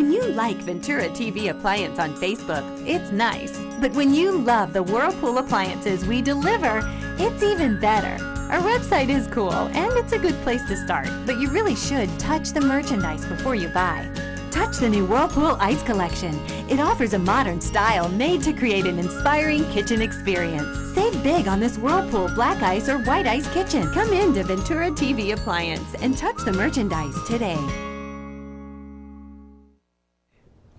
When you like Ventura TV Appliance on Facebook, it's nice. But when you love the Whirlpool appliances we deliver, it's even better. Our website is cool, and it's a good place to start, but you really should touch the merchandise before you buy. Touch the new Whirlpool Ice Collection. It offers a modern style made to create an inspiring kitchen experience. Save big on this Whirlpool Black Ice or White Ice kitchen. Come into Ventura TV Appliance and touch the merchandise today.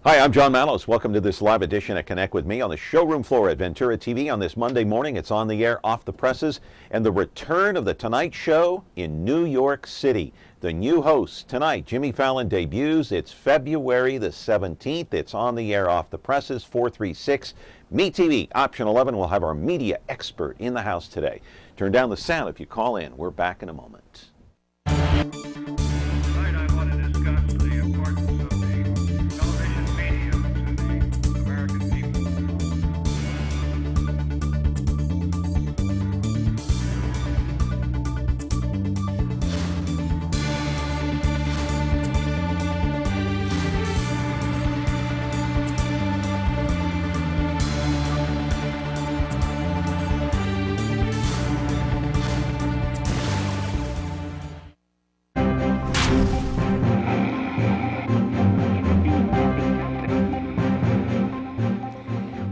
Hi, I'm John Malos. Welcome to this live edition of Connect with Me on the showroom floor at Ventura TV on this Monday morning. It's on the air, off the presses, and the return of The Tonight Show in New York City. The new host tonight, Jimmy Fallon, debuts. It's February the 17th. It's on the air, off the presses, 436 MeTV. Option 11 will have our media expert in the house today. Turn down the sound if you call in. We're back in a moment.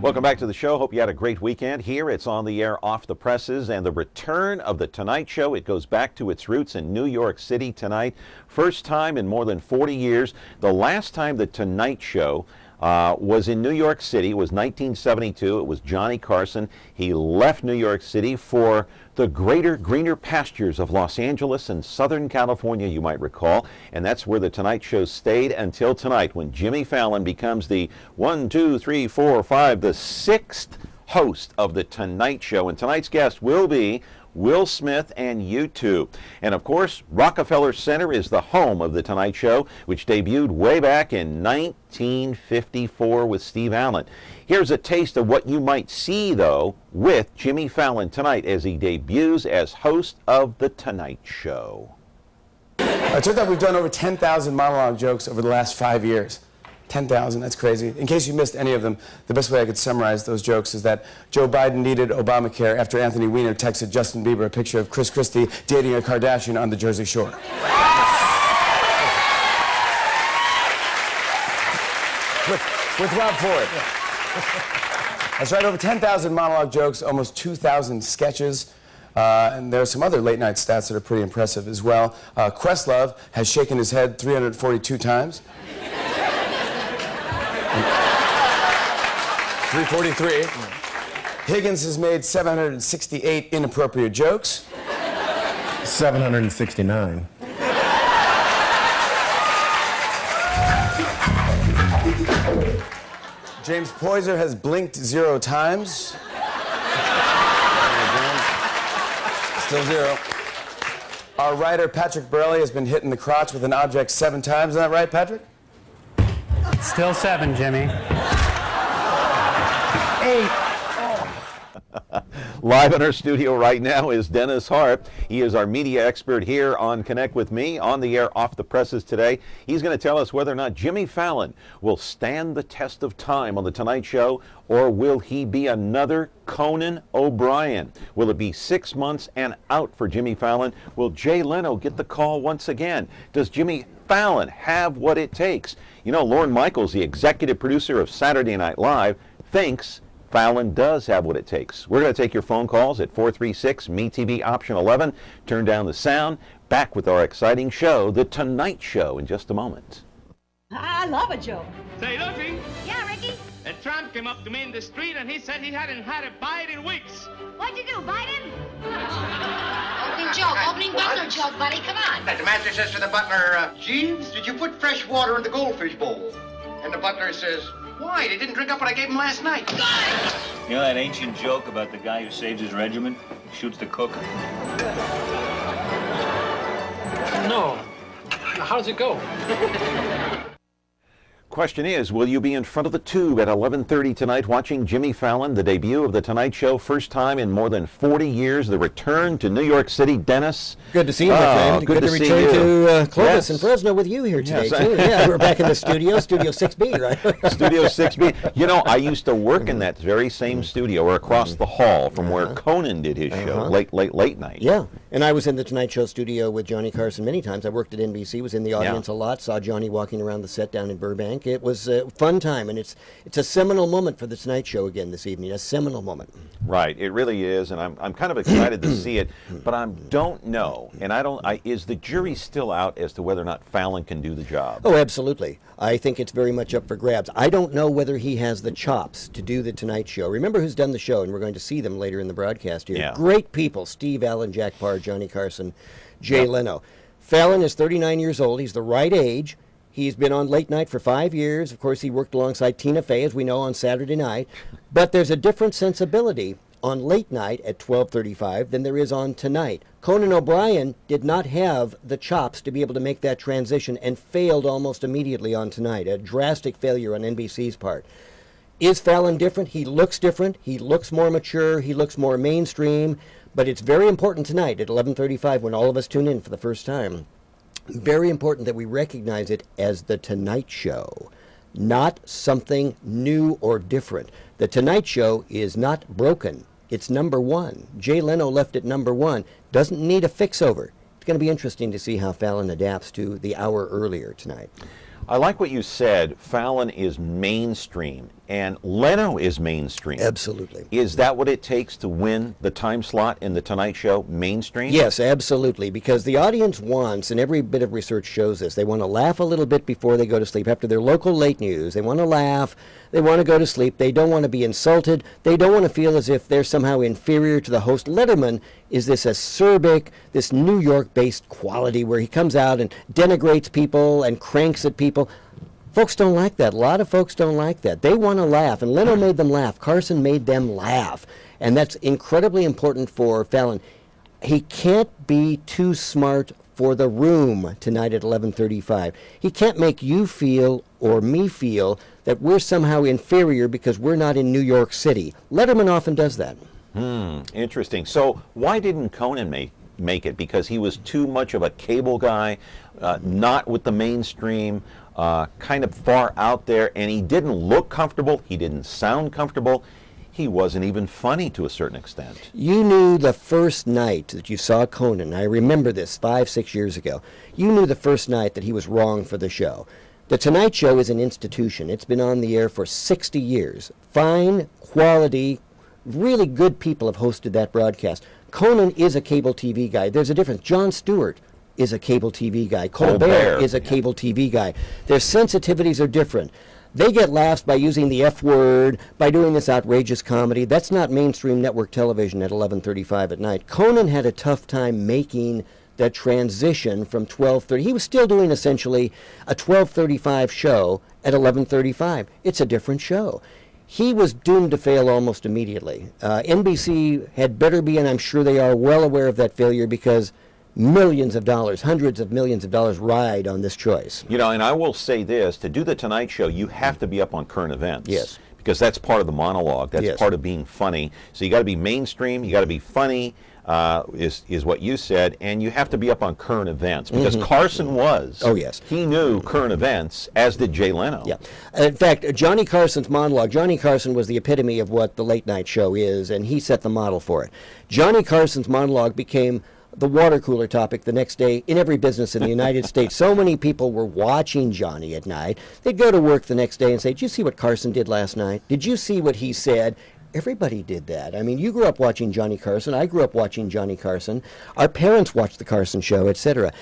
Welcome back to the show. Hope you had a great weekend. Here it's on the air, off the presses, and the return of The Tonight Show. It goes back to its roots in New York City tonight. First time in more than 40 years. The last time The Tonight Show was in New York City was 1972. It was Johnny Carson. He left New York City for the greater, greener pastures of Los Angeles and Southern California, you might recall. And that's where The Tonight Show stayed until tonight, when Jimmy Fallon becomes the the sixth host of The Tonight Show. And tonight's guest will be Will Smith and U2. And of course, Rockefeller Center is the home of The Tonight Show, which debuted way back in 1954 with Steve Allen. Here's a taste of what you might see, though, with Jimmy Fallon tonight as he debuts as host of The Tonight Show. It turns out we've done over 10,000 monologue jokes over the last 5 years. 10,000, that's crazy. In case you missed any of them, the best way I could summarize those jokes is that Joe Biden needed Obamacare after Anthony Weiner texted Justin Bieber a picture of Chris Christie dating a Kardashian on the Jersey Shore. with Rob Ford. That's right, over 10,000 monologue jokes, almost 2,000 sketches. And there are some other late night stats that are pretty impressive as well. Questlove has shaken his head 342 times. 343. Higgins has made 768 inappropriate jokes. 769. James Poyser has blinked 0 times. Still 0. Our writer Patrick Borelli has been hit in the crotch with an object 7 times. Is that right, Patrick? Still 7, Jimmy. 8. Live in our studio right now is Dennis Hart. He is our media expert here on Connect with Me, on the air, off the presses today. He's going to tell us whether or not Jimmy Fallon will stand the test of time on The Tonight Show, or will he be another Conan O'Brien? Will it be 6 months and out for Jimmy Fallon? Will Jay Leno get the call once again? Does Jimmy Fallon have what it takes? You know, Lorne Michaels, the executive producer of Saturday Night Live, thinks Fallon does have what it takes. We're going to take your phone calls at 436 MeTV option 11. Turn down the sound. Back with our exciting show, The Tonight Show, in just a moment. I love a joke. Say, Lucy, Yeah, Ricky? a tramp came up to me in the street and he said he hadn't had a bite in weeks. What'd you do, bite him? Opening butler joke, buddy, come on. The master says to the butler, Jeeves, did you put fresh water in the goldfish bowl? And the butler says, why? They didn't drink up what I gave them last night. You know that ancient joke about the guy who saves his regiment, shoots the cook? No. How does it go? Question is, will you be in front of the tube at 11:30 tonight watching Jimmy Fallon, the debut of The Tonight Show, first time in more than 40 years, the return to New York City? Dennis? Good to see you, my friend. Good to return to Clovis Yes. and Fresno with you here today, Yes. too. Yeah, we're back in the studio, Studio 6B, right? Studio 6B. You know, I used to work in that very same studio or across the hall from where Conan did his show, late night. Yeah, and I was in the Tonight Show studio with Johnny Carson many times. I worked at NBC, was in the audience a lot, saw Johnny walking around the set down in Burbank. It was a fun time, and it's a seminal moment for the Tonight Show again this evening, a seminal moment. Right, it really is, and I'm kind of excited to see it, but I don't know, and is the jury still out as to whether or not Fallon can do the job? Oh, absolutely. I think it's very much up for grabs. I don't know whether he has the chops to do the Tonight Show. Remember who's done the show, and we're going to see them later in the broadcast here. Yeah. Great people, Steve Allen, Jack Parr, Johnny Carson, Jay Leno. Fallon is 39 years old. He's the right age. He's been on late night for 5 years. Of course, he worked alongside Tina Fey, as we know, on Saturday night. But there's a different sensibility on late night at 12:35 than there is on tonight. Conan O'Brien did not have the chops to be able to make that transition and failed almost immediately on tonight, a drastic failure on NBC's part. Is Fallon different? He looks different. He looks more mature. He looks more mainstream. But it's very important tonight at 11:35 when all of us tune in for the first time. Very important that we recognize it as The Tonight Show, not something new or different. The Tonight Show is not broken. It's number one. Jay Leno left it number one. Doesn't need a fix-over. It's going to be interesting to see how Fallon adapts to the hour earlier tonight. I like what you said. Fallon is mainstream, and Leno is mainstream. Absolutely. Is that what it takes to win the time slot in The Tonight Show, mainstream? Yes, absolutely, because the audience wants, and every bit of research shows this, they want to laugh a little bit before they go to sleep. After their local late news, they want to laugh, they want to go to sleep, they don't want to be insulted, they don't want to feel as if they're somehow inferior to the host. Letterman is this acerbic, this New York-based quality where he comes out and denigrates people and cranks at people. Folks don't like that. A lot of folks don't like that. They want to laugh, and Leno made them laugh. Carson made them laugh, and that's incredibly important for Fallon. He can't be too smart for the room tonight at 11:35. He can't make you feel or me feel that we're somehow inferior because we're not in New York City. Letterman often does that. Interesting. So why didn't Conan make it? Because he was too much of a cable guy, not with the mainstream, kind of far out there, and he didn't look comfortable, he didn't sound comfortable, he wasn't even funny to a certain extent. You knew the first night that you saw Conan, I remember this 5-6 years ago, you knew the first night that he was wrong for the show. The Tonight Show is an institution. It's been on the air for 60 years. Fine, quality, really good people have hosted that broadcast. Conan is a cable TV guy. There's a difference. Jon Stewart is a cable TV guy. Colbert is a cable TV guy. Their sensitivities are different. They get laughs by using the F word, by doing this outrageous comedy. That's not mainstream network television at 11:35 at night. Conan had a tough time making the transition from 12:30. He was still doing essentially a 12:35 show at 11:35. It's a different show. He was doomed to fail almost immediately. NBC had better be, and I'm sure they are well aware of that failure because millions of dollars, hundreds of millions of dollars ride on this choice. You know, and I will say this, to do the Tonight Show, you have to be up on current events. Yes. Because that's part of the monologue. That's Yes. part of being funny. So you got to be mainstream, you got to be funny, is what you said, and you have to be up on current events because Carson was. Oh, yes. He knew current events, as did Jay Leno. Yeah. In fact, Johnny Carson's monologue, Johnny Carson was the epitome of what the late night show is, and he set the model for it. Johnny Carson's monologue became the water cooler topic the next day in every business in the United States. So many people were watching Johnny at night. They'd go to work the next day and say, did you see what Carson did last night? Did you see what he said? Everybody did that. I mean, you grew up watching Johnny Carson. I grew up watching Johnny Carson. Our parents watched the Carson show, etc.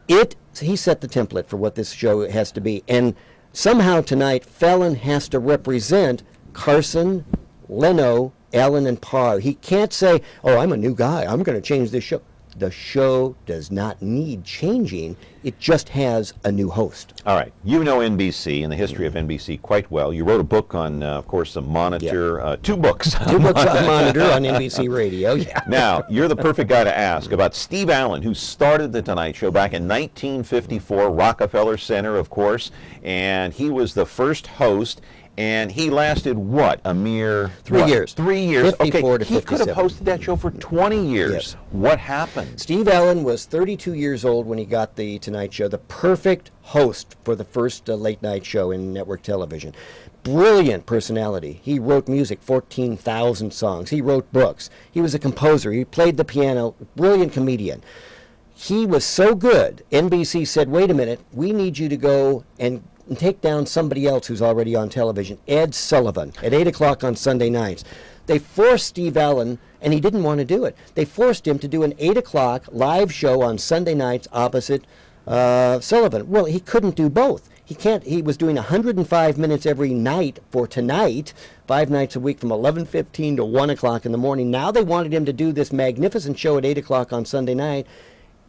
He set the template for what this show has to be. And somehow tonight, Fallon has to represent Carson, Leno, Allen, and Parr. He can't say, oh, I'm a new guy. I'm going to change this show. The show does not need changing. It just has a new host. All right. You know NBC and the history of NBC quite well. You wrote a book on, of course, the Monitor, 2 books. 2 books on Monitor on NBC Radio. Yeah. Now, you're the perfect guy to ask about Steve Allen, who started The Tonight Show back in 1954, Rockefeller Center, of course, and he was the first host. And he lasted, what, a mere... 3 years. 3 years. 54 to 57. He could have hosted that show for 20 years. Yes. What happened? Steve Allen was 32 years old when he got The Tonight Show, the perfect host for the first late-night show in network television. Brilliant personality. He wrote music, 14,000 songs. He wrote books. He was a composer. He played the piano. Brilliant comedian. He was so good, NBC said, wait a minute, we need you to go and take down somebody else who's already on television, Ed Sullivan, at 8 o'clock on Sunday nights. They forced Steve Allen, and he didn't want to do it. They forced him to do an 8 o'clock live show on Sunday nights opposite Sullivan. Well, he couldn't do both. He was doing 105 minutes every night for Tonight, 5 nights a week from 11:15 to 1 o'clock in the morning. Now they wanted him to do this magnificent show at 8 o'clock on Sunday night.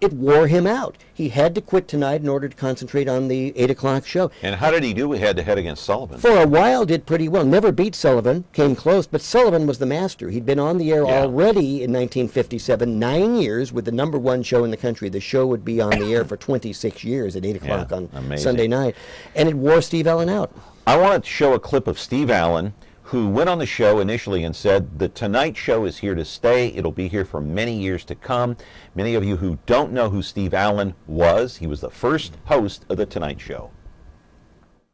It wore him out. He had to quit Tonight in order to concentrate on the 8 o'clock show. And how did he do head-to-head against Sullivan? For a while, did pretty well. Never beat Sullivan, came close, but Sullivan was the master. He'd been on the air already in 1957, 9 years with the #1 show in the country. The show would be on the air for 26 years at 8 o'clock on Sunday night. And it wore Steve Allen out. I want to show a clip of Steve Allen, who went on the show initially and said, The Tonight Show is here to stay. It'll be here for many years to come. Many of you who don't know who Steve Allen was, he was the first host of The Tonight Show.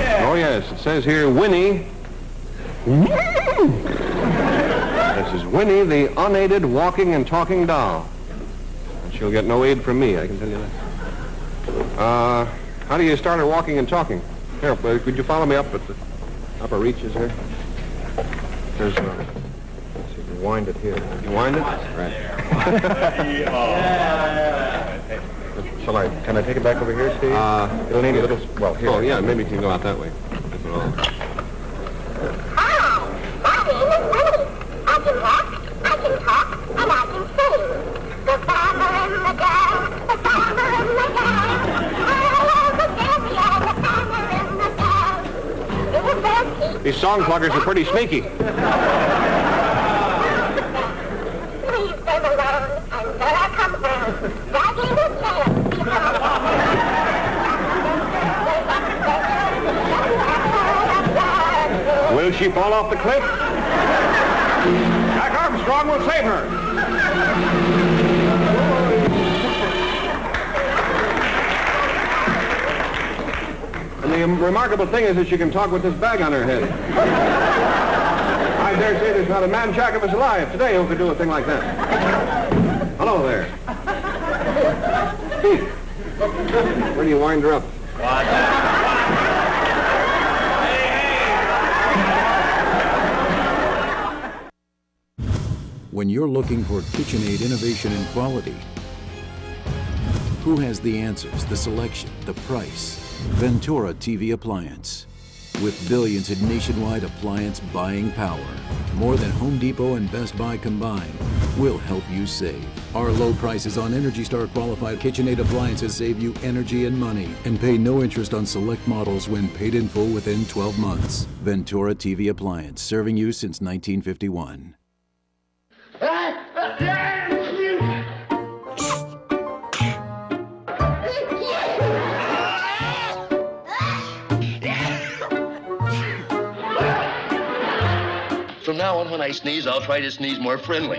Oh, yes. It says here, Winnie. This is Winnie, the unaided walking and talking doll. And she'll get no aid from me, I can tell you that. How do you start her walking and talking? Here, could you follow me up at the upper reaches here? There's, let's see, you wind it here. You wind it? Right. Can I take it back over here, Steve? It'll need a little, well, here. Oh, yeah, maybe you can go out that way. Hi, my name is Winnie. I can walk, I can talk, and I can sing. The farmer and the girl, the farmer and the girl. Oh, the baby and the farmer and the girl. These song pluggers are pretty sneaky. Leave them alone, and then I come home. Wagging his tail behind Will she fall off the cliff? Jack Armstrong will save her. And the remarkable thing is that she can talk with this bag on her head. I dare say there's not a man jack of us alive today who could do a thing like that. Hello there. Pete, where do you wind her up? When you're looking for KitchenAid innovation and quality, who has the answers, the selection, the price? Ventura TV Appliance. With billions in nationwide appliance buying power, more than Home Depot and Best Buy combined, will help you save. Our low prices on Energy Star qualified KitchenAid appliances save you energy and money, and pay no interest on select models when paid in full within 12 months. Ventura TV Appliance, serving you since 1951. From now on, when I sneeze, I'll try to sneeze more friendly.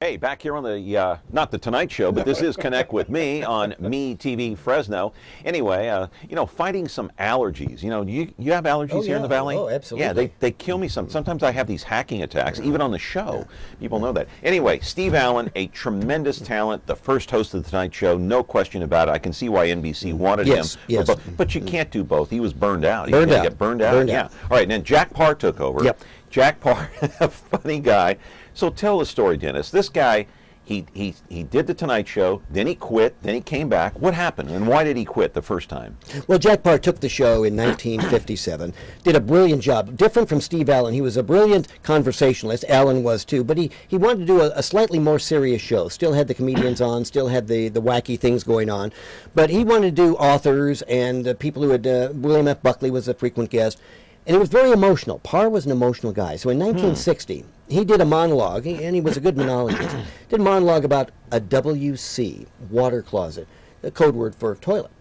Hey, back here on the, not the Tonight Show, but this is Connect with Me on MeTV Fresno. Anyway, fighting some allergies. You have allergies here in the Valley? Oh, absolutely. Yeah, they kill me sometimes I have these hacking attacks, even on the show. People know that. Anyway, Steve Allen, a tremendous talent, the first host of the Tonight Show, no question about it. I can see why NBC wanted him. Yes. But you can't do both. He was burned out. Burned out. Get burned out? Yeah. All right, and then Jack Parr took over. Yep. Jack Parr, a funny guy. So tell the story, Dennis. This guy, he did the Tonight Show, then he quit, then he came back. What happened, and why did he quit the first time? Well, Jack Paar took the show in 1957, did a brilliant job. Different from Steve Allen. He was a brilliant conversationalist. Allen was too, but he wanted to do a slightly more serious show. Still had the comedians on, still had the wacky things going on, but he wanted to do authors and people who had, William F. Buckley was a frequent guest, and he was very emotional. Paar was an emotional guy. So in 1960, he did a monologue, and he was a good monologist, did a monologue about a WC, water closet, a code word for toilet.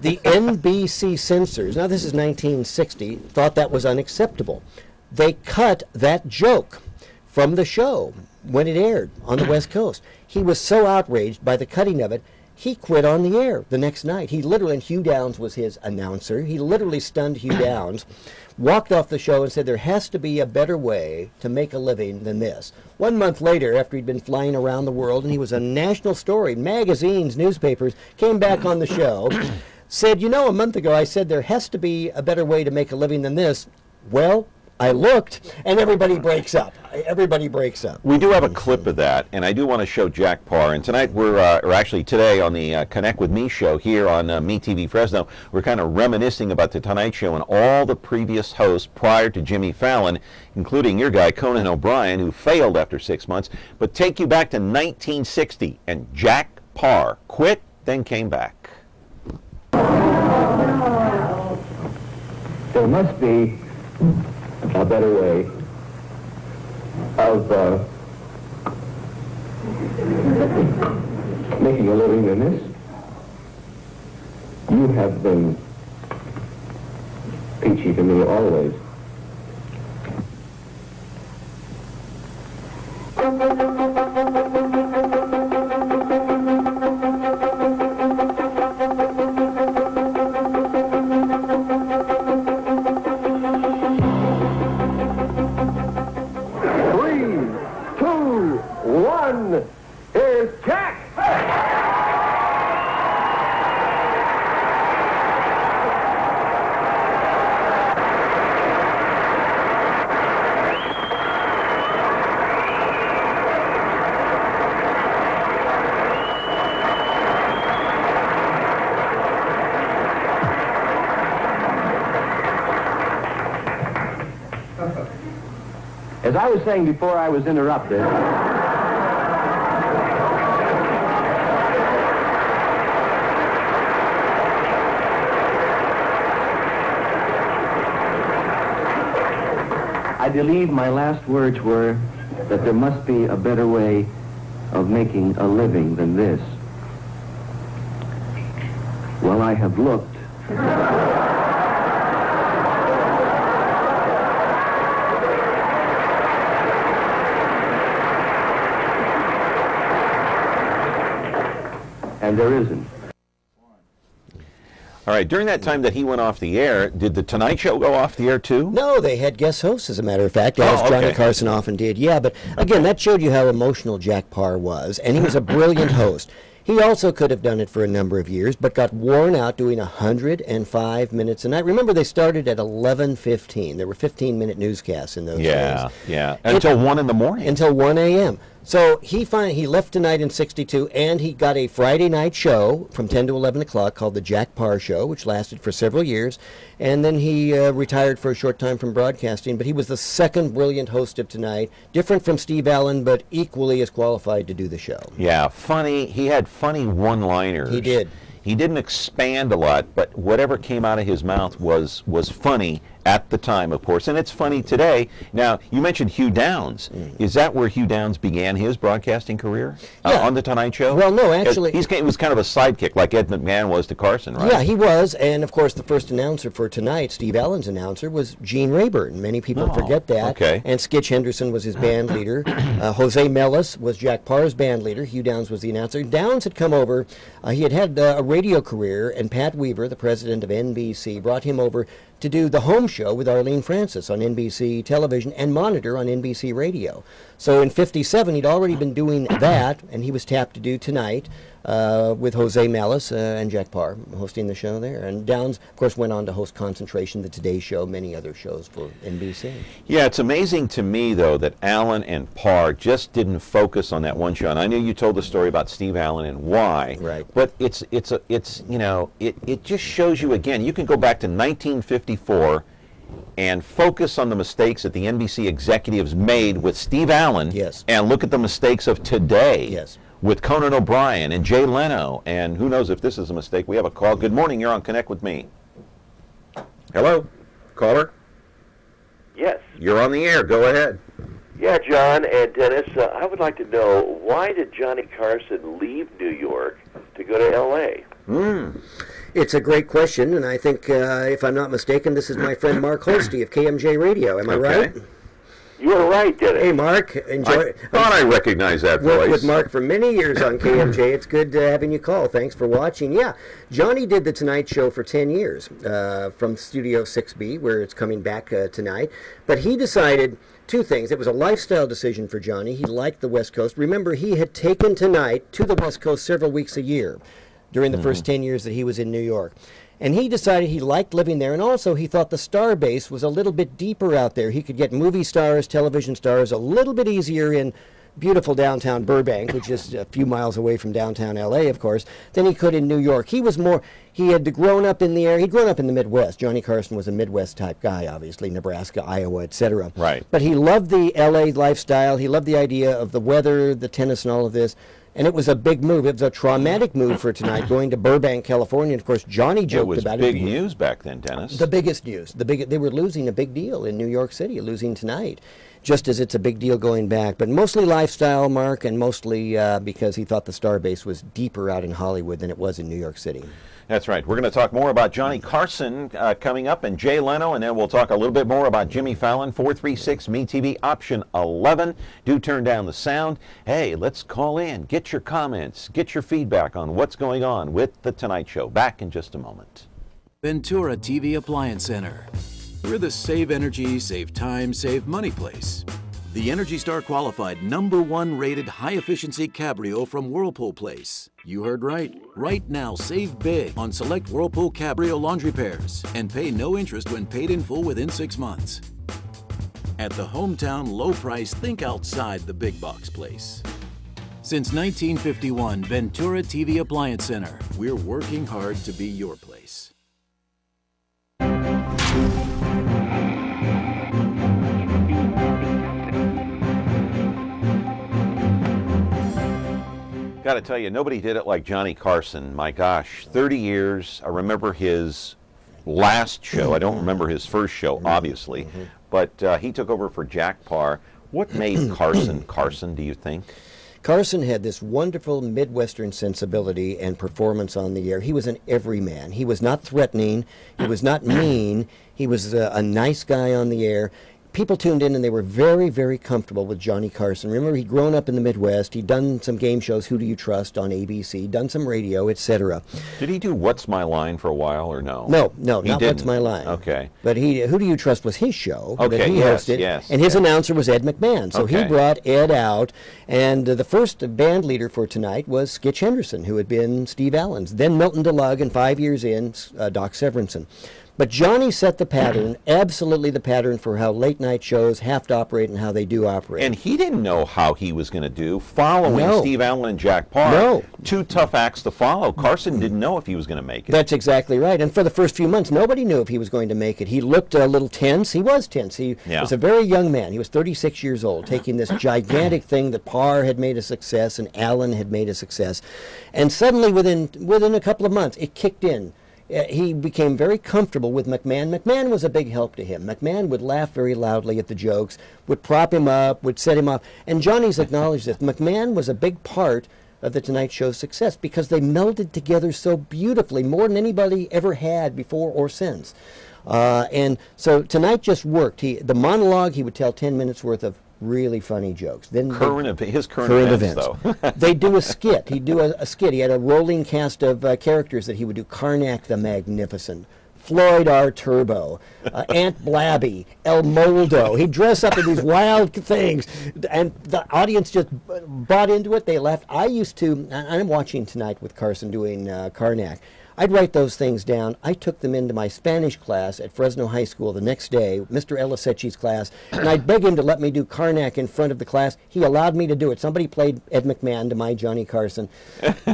The NBC censors, now this is 1960, thought that was unacceptable. They cut that joke from the show when it aired on the West Coast. He was so outraged by the cutting of it, he quit on the air the next night. He literally, and Hugh Downs was his announcer, he literally stunned Hugh Downs, walked off the show and said there has to be a better way to make a living than this. 1 month later, after he'd been flying around the world and he was a national story, magazines, newspapers, came back on the show, said, you know, a month ago I said there has to be a better way to make a living than this. Well, I looked, and everybody breaks up. Everybody breaks up. We do have a clip of that, and I do want to show Jack Paar. And tonight, or actually today on the Connect With Me show here on MeTV Fresno, we're kind of reminiscing about the Tonight Show and all the previous hosts prior to Jimmy Fallon, including your guy, Conan O'Brien, who failed after 6 months. But take you back to 1960, and Jack Paar quit, then came back. There must be a better way of making a living than this. You have been peachy to me always. Here's Jack! As I was saying before I was interrupted, I believe my last words were that there must be a better way of making a living than this. Well, I have looked. And there isn't. All right, during that time that he went off the air, did the Tonight Show go off the air too? No, they had guest hosts, as a matter of fact, as Johnny Carson often did. Yeah, but again, that showed you how emotional Jack Paar was, and he was a brilliant host. He also could have done it for a number of years, but got worn out doing 105 minutes a night. Remember, they started at 11:15. There were 15-minute newscasts in those days. Yeah, until 1 in the morning. Until 1 a.m. So he left tonight in 62, and he got a Friday night show from 10 to 11 o'clock called The Jack Paar Show, which lasted for several years. And then he retired for a short time from broadcasting, but he was the second brilliant host of Tonight, different from Steve Allen, but equally as qualified to do the show. Yeah, funny. He had funny one-liners. He did. He didn't expand a lot, but whatever came out of his mouth was funny at the time, of course, and it's funny today. Now, you mentioned Hugh Downs. Is that where Hugh Downs began his broadcasting career? On The Tonight Show? Well, no, actually. He was kind of a sidekick, like Ed McMahon was to Carson, right? Yeah, he was, and of course, the first announcer for Tonight, Steve Allen's announcer, was Gene Rayburn. Many people forget that. Okay. And Skitch Henderson was his band leader. Jose Mellis was Jack Parr's band leader. Hugh Downs was the announcer. Downs had come over. He had a radio career, and Pat Weaver, the president of NBC, brought him over to do the home show with Arlene Francis on NBC television and monitor on NBC radio. So in 57, he'd already been doing that, and he was tapped to do Tonight. with Jose Malice and Jack Parr hosting the show there. And Downs, of course, went on to host Concentration, The Today Show, many other shows for NBC. Yeah, it's amazing to me, though, that Allen and Parr just didn't focus on that one show. And I knew you told the story about Steve Allen and why. Right. But it's you know, it just shows you, again, you can go back to 1954 and focus on the mistakes that the NBC executives made with Steve Allen. Yes. And look at the mistakes of today. Yes. With Conan O'Brien and Jay Leno, and who knows if this is a mistake. We have a call. Good morning, you're on Connect with Me. Hello, caller? Yes. You're on the air, go ahead. Yeah, John and Dennis, I would like to know, why did Johnny Carson leave New York to go to L.A.? It's a great question, and I think, if I'm not mistaken, this is my friend Mark Holsty of KMJ Radio. Am I right? You're right, Dennis. Hey, Mark. Enjoy. I thought I recognized that voice. Worked with Mark for many years on KMJ. It's good having you call. Thanks for watching. Yeah, Johnny did The Tonight Show for 10 years from Studio 6B, where it's coming back tonight. But he decided two things. It was a lifestyle decision for Johnny. He liked the West Coast. Remember, he had taken Tonight to the West Coast several weeks a year during the first 10 years that he was in New York. And he decided he liked living there, and also he thought the star base was a little bit deeper out there. He could get movie stars, television stars, a little bit easier in beautiful downtown Burbank, which is a few miles away from downtown LA, of course, than he could in New York. He had grown up in the area. He'd grown up in the Midwest. Johnny Carson was a Midwest type guy, obviously, Nebraska, Iowa, etc. Right. But he loved the LA lifestyle. He loved the idea of the weather, the tennis, and all of this. And it was a big move. It was a traumatic move for Tonight, going to Burbank, California. And of course, Johnny joked about it. It was big news back then, Dennis. The biggest news. They were losing a big deal in New York City, losing Tonight, just as it's a big deal going back. But mostly lifestyle, Mark, and mostly because he thought the star base was deeper out in Hollywood than it was in New York City. That's right. We're going to talk more about Johnny Carson coming up, and Jay Leno, and then we'll talk a little bit more about Jimmy Fallon. 436 MeTV option 11. Do turn down the sound. Hey, let's call in. Get your comments. Get your feedback on what's going on with The Tonight Show. Back in just a moment. Ventura TV Appliance Center. We're the save energy, save time, save money place. The Energy Star qualified #1 rated high-efficiency Cabrio from Whirlpool Place. You heard right. Right now, save big on select Whirlpool Cabrio laundry pairs and pay no interest when paid in full within 6 months. At the hometown low price, think outside the big box place. Since 1951, Ventura TV Appliance Center. We're working hard to be your place. Got to tell you, nobody did it like Johnny Carson. My gosh, 30 years. I remember his last show. I don't remember his first show, obviously, but he took over for Jack Parr. What made Carson, do you think? Carson had this wonderful Midwestern sensibility and performance on the air. He was an everyman. He was not threatening. He was not mean. He was a nice guy on the air. People tuned in and they were very, very comfortable with Johnny Carson. Remember, he'd grown up in the Midwest. He'd done some game shows, Who Do You Trust, on ABC, done some radio, etc. Did he do What's My Line for a while or no? No, not didn't. What's My Line. Okay. But Who Do You Trust was his show that he yes, hosted. yes, and his announcer was Ed McMahon. So he brought Ed out. And the first band leader for Tonight was Skitch Henderson, who had been Steve Allen's. Then Milton DeLugg, and 5 years in, Doc Severinsen. But Johnny set the pattern, absolutely the pattern for how late night shows have to operate and how they do operate. And he didn't know how he was going to do following Steve Allen and Jack Parr. No. Two tough acts to follow. Carson didn't know if he was going to make it. That's exactly right. And for the first few months, nobody knew if he was going to make it. He looked a little tense. He was tense. He was a very young man. He was 36 years old, taking this gigantic thing that Parr had made a success and Allen had made a success. And suddenly, within a couple of months, it kicked in. He became very comfortable with McMahon. McMahon was a big help to him. McMahon would laugh very loudly at the jokes, would prop him up, would set him off. And Johnny's acknowledged this. McMahon was a big part of the Tonight Show's success because they melded together so beautifully, more than anybody ever had before or since. And so Tonight just worked. The monologue, he would tell 10 minutes worth of really funny jokes. Then his current events, though. They'd do a skit. He'd do a skit. He had a rolling cast of characters that he would do. Karnak the Magnificent, Floyd R. Turbo, Aunt Blabby, El Moldo. He'd dress up in these wild things, and the audience just bought into it. They laughed. I used to, I'm watching tonight with Carson doing Karnak. I'd write those things down. I took them into my Spanish class at Fresno High School the next day, Mr. Elisecchi's class, and I'd beg him to let me do Karnak in front of the class. He allowed me to do it. Somebody played Ed McMahon to my Johnny Carson.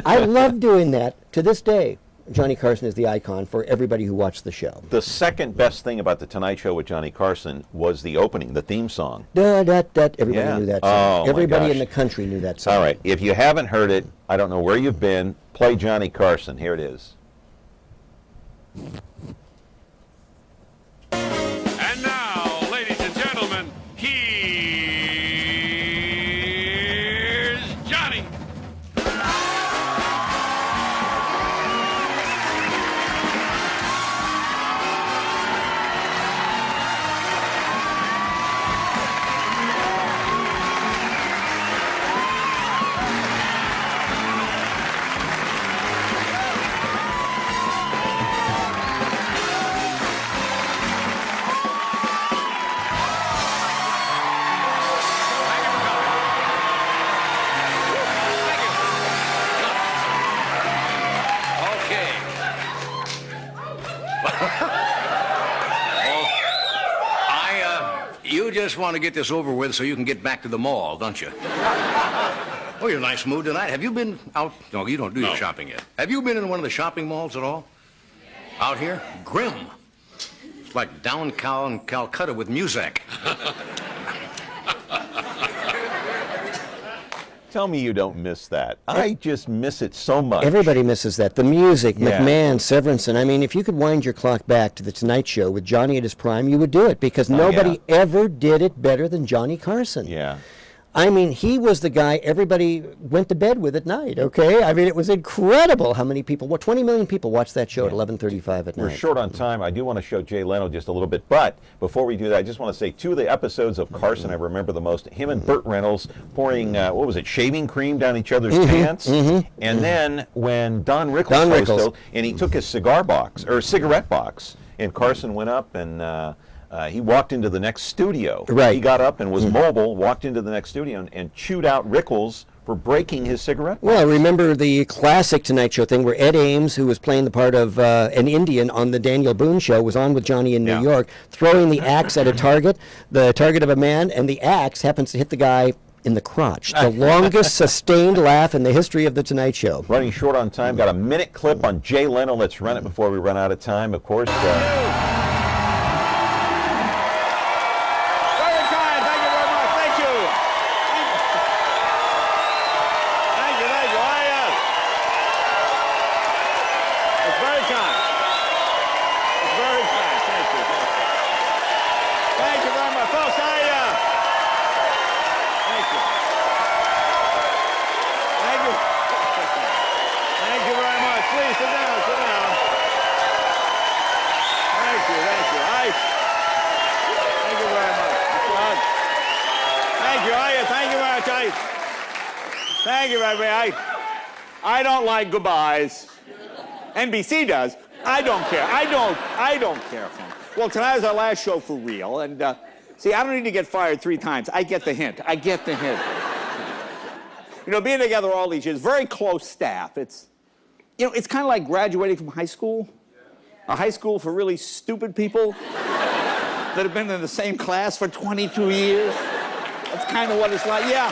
I love doing that. To this day, Johnny Carson is the icon for everybody who watched the show. The second best thing about The Tonight Show with Johnny Carson was the opening, the theme song. Everybody knew that song. Oh, everybody in the country knew that song. All right. If you haven't heard it, I don't know where you've been, play Johnny Carson. Here it is. And now, ladies and gentlemen, here's Johnny. You just want to get this over with so you can get back to the mall, don't you? Oh, you're in a nice mood tonight. Have you been out? No, you don't do your shopping yet. Have you been in one of the shopping malls at all? Out here? Grim. It's like down in Calcutta with Muzak. Tell me you don't miss that. I just miss it so much. Everybody misses that. The music, Yeah. McMahon, Severinsen. I mean, if you could wind your clock back to The Tonight Show with Johnny at his prime, you would do it because nobody ever did it better than Johnny Carson. Yeah. I mean, he was the guy everybody went to bed with at night, okay? I mean, it was incredible how many people, 20 million people watched that show at 11:35 at night. We're short on time. I do want to show Jay Leno just a little bit, but before we do that, I just want to say two of the episodes of Carson I remember the most. Him and Burt Reynolds pouring, shaving cream down each other's pants. And then when Don Rickles hosted, and he took his cigarette box, and Carson went up and he walked into the next studio. Right. He got up and was mobile, walked into the next studio and chewed out Rickles for breaking his cigarette box. Well, remember the classic Tonight Show thing where Ed Ames, who was playing the part of an Indian on the Daniel Boone Show, was on with Johnny in New York, throwing the axe at the target of a man, and the axe happens to hit the guy in the crotch. The longest sustained laugh in the history of The Tonight Show. Running short on time. Got a minute clip on Jay Leno. Let's run it before we run out of time. Of course, Thank you, everybody. I don't like goodbyes. NBC does. I don't care. I don't care for them. Well, tonight is our last show for real, and see, I don't need to get fired 3 times. I get the hint. You know, being together all these years, very close staff. It's kind of like graduating from high school. A high school for really stupid people that have been in the same class for 22 years. That's kind of what it's like. Yeah.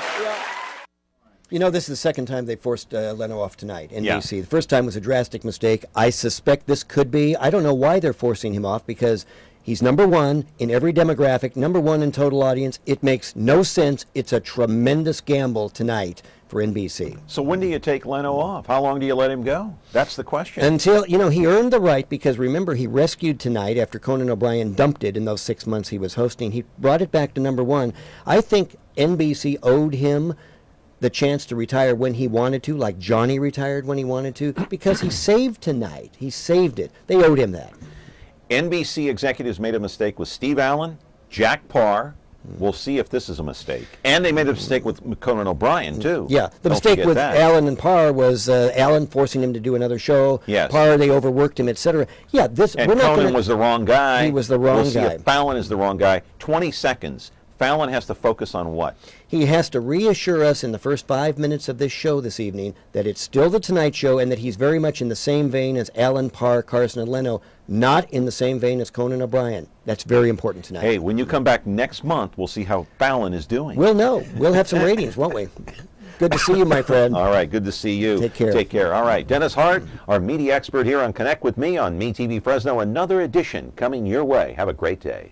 You know, this is the second time they forced Leno off tonight, NBC. Yeah. The first time was a drastic mistake. I suspect this could be. I don't know why they're forcing him off, because he's number one in every demographic, number one in total audience. It makes no sense. It's a tremendous gamble tonight for NBC. So when do you take Leno off? How long do you let him go? That's the question. Until, he earned the right, because remember, he rescued Tonight after Conan O'Brien dumped it in those 6 months he was hosting. He brought it back to number one. I think NBC owed him the chance to retire when he wanted to, like Johnny retired when he wanted to, because he saved Tonight. He saved it. They owed him that. NBC executives made a mistake with Steve Allen, Jack Parr, We'll see if this is a mistake. And they made a mistake with Conan O'Brien, too. Yeah, the Don't mistake forget with that. Alan and Parr was Alan forcing him to do another show. Yes. Parr, they overworked him, etc. Yeah, this. And we're not Conan gonna, was the wrong guy. He was the wrong we'll see guy. If Fallon is the wrong guy. 20 seconds. Fallon has to focus on what? He has to reassure us in the first 5 minutes of this show this evening that it's still The Tonight Show and that he's very much in the same vein as Alan, Parr, Carson, and Leno, not in the same vein as Conan O'Brien. That's very important tonight. Hey, when you come back next month, we'll see how Fallon is doing. We'll know. We'll have some ratings, won't we? Good to see you, my friend. All right, good to see you. Take care. Take care. All right, Dennis Hart, our media expert here on Connect with Me on MeTV Fresno. Another edition coming your way. Have a great day.